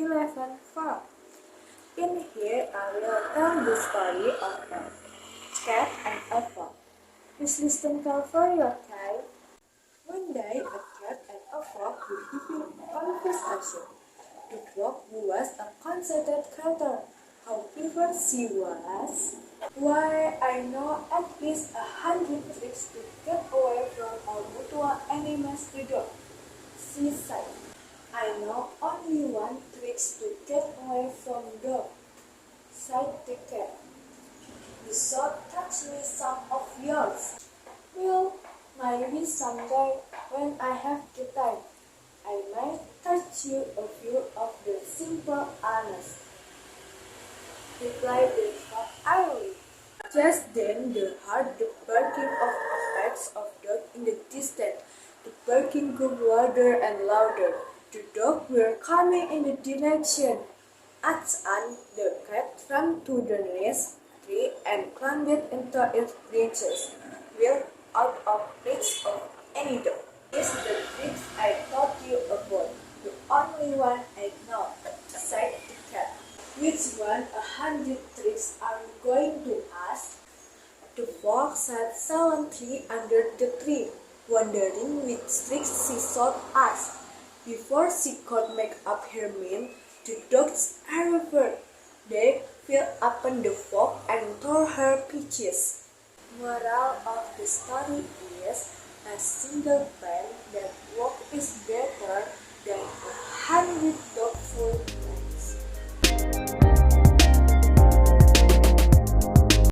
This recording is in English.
11 Farm. In here I will tell the story of a cat and a frog. Please listen carefully, okay? One day a cat and a frog were having a conversation. The frog was a conceited creature. However, she was. Why, I know at least 100 tricks to get away from our mutual enemies, the dog, she said. I know only one trick to get away from dog, said the cat. You should touch me some of yours. Well, maybe someday when I have the time, I might touch you a few of the simple honest, replied the frog airily. Just then they heard the barking of packs of dogs in the distance. The barking grew louder and louder. The dogs were coming in the direction. At an the cat ran to the nearest tree and climbed into its branches, well out of reach of any dog. This is the trick I told you about, the only one I know, said the cat. Which 100 tricks are you going to ask? The fox sat silently under the tree, wondering which tricks she should ask. Before she could make up her mind, the dogs arrived. They fell upon the fox and tore her peaches. Moral of the story is, a single pen that works is better than 100 dogful